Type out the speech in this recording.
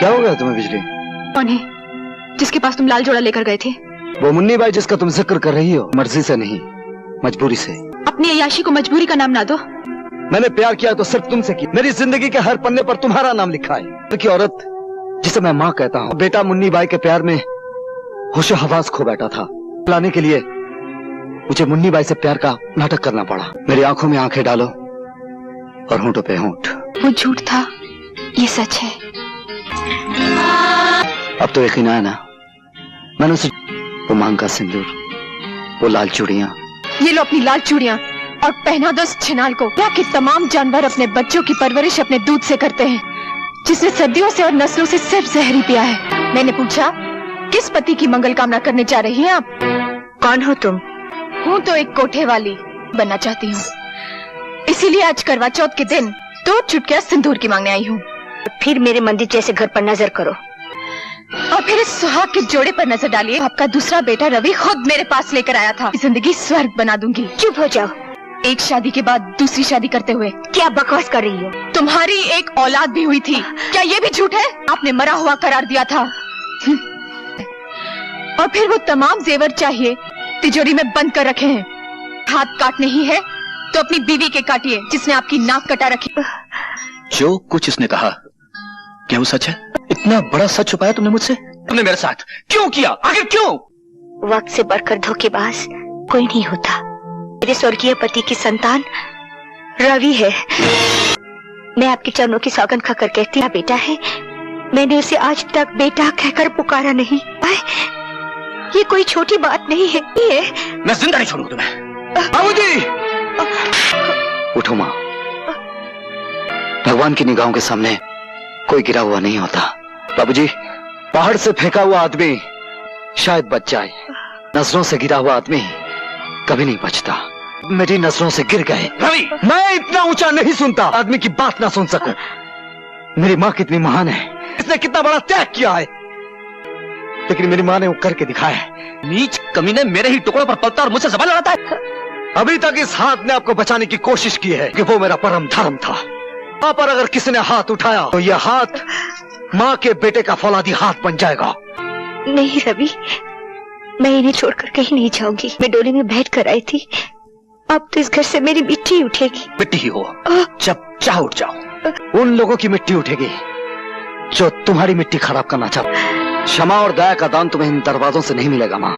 क्या हो गया तुम्हें बिजली? कौन है जिसके पास तुम लाल जोड़ा लेकर गए थे? वो मुन्नी बाई जिसका तुम जिक्र कर रही हो, मर्जी से नहीं मजबूरी से। अपनी अय्याशी को मजबूरी का नाम ना दो। मैंने प्यार किया तो सिर्फ तुमसे किया। मेरी जिंदगी के हर पन्ने पर तुम्हारा नाम लिखा है। की औरत जिसे मैं माँ कहता हूँ, बेटा मुन्नी बाई के प्यार में होशो हवास खो बैठा था। लाने के लिए मुझे मुन्नी बाई से प्यार का नाटक करना पड़ा। मेरी आंखों में आंखें डालो और होंठों पे होंठ। वो झूठ था, ये सच है। अब तो यकीन आया ना। मैंने उसे वो मांग का सिंदूर, वो लाल चूड़ियां। ये लो अपनी लाल चूड़ियां और पहना दो उस छिनाल को। यहाँ के तमाम जानवर अपने बच्चों की परवरिश अपने दूध से करते हैं, जिसने सदियों से और नस्लों से सिर्फ जहर ही पिया है। मैंने पूछा, किस पति की मंगल कामना करने जा रही हैं आप? कौन हो तुम? हूँ तो एक कोठे वाली बनना चाहती हूँ, इसीलिए आज करवा चौथ के दिन 2 चुटकियां सिंदूर की मांगने आई हूँ। फिर मेरे मंदिर जैसे घर पर नजर करो और फिर इस सुहाग के जोड़े पर नजर डालिए। आपका दूसरा बेटा रवि खुद मेरे पास लेकर आया था। जिंदगी स्वर्ग बना दूंगी। चुप हो जाओ। एक शादी के बाद दूसरी शादी करते हुए क्या बकवास कर रही हो? तुम्हारी एक औलाद भी हुई थी, क्या ये भी झूठ है? आपने मरा हुआ करार दिया था। और फिर वो तमाम जेवर चाहिए तिजोरी में बंद कर रखे हैं। हाथ काटने ही है तो अपनी बीवी के काटिए जिसने आपकी नाक कटा रखी। जो कुछ इसने कहा क्या वो सच है? इतना बड़ा सच छुपाया तुमने मुझसे? तुमने मेरे साथ क्यों किया? आखिर क्यों? वक्त से बढ़कर धोखेबाज कोई नहीं होता। मेरे स्वर्गीय पति की संतान रवि है। मैं आपके चरणों की सौगंध खाकर कहती हूँ, बेटा है। मैंने उसे आज तक बेटा कहकर पुकारा नहीं। ये कोई छोटी बात नहीं है। ये मैं जिंदा नहीं छोड़ूंगा तुम्हें। बाबूजी! उठो माँ। भगवान की निगाहों के सामने कोई गिरा हुआ नहीं होता। बाबूजी, पहाड़ से फेंका हुआ आदमी शायद बच जाए, नजरों से गिरा हुआ आदमी कभी नहीं बचता। मेरी नजरों से गिर गए। रवि! मैं इतना ऊंचा नहीं सुनता आदमी की बात ना सुन सकूं। मेरी माँ कितनी महान है, इसने कितना बड़ा त्याग किया है, लेकिन मेरी माँ ने वो करके दिखाया है। नीच कमीने मेरे ही टुकड़ों पर पलता और मुझसे सवाल लड़ाता है। अभी तक इस हाथ ने आपको बचाने की कोशिश की है कि वो मेरा परम धर्म था। माँ पर अगर किसी ने हाथ उठाया तो यह हाथ माँ के बेटे का फौलादी हाथ बन जाएगा। नहीं रवि, मैं इन्हें छोड़कर कहीं नहीं जाऊंगी। मैं डोली में बैठ कर आई थी, अब तो इस घर से मेरी मिट्टी उठेगी। मिट्टी ही हो, जब चाह उठ जाओ। उन लोगों की मिट्टी उठेगी जो तुम्हारी मिट्टी खराब करना चाहते। क्षमा और दया का दान तुम्हें इन दरवाजों से नहीं मिलेगा माँ।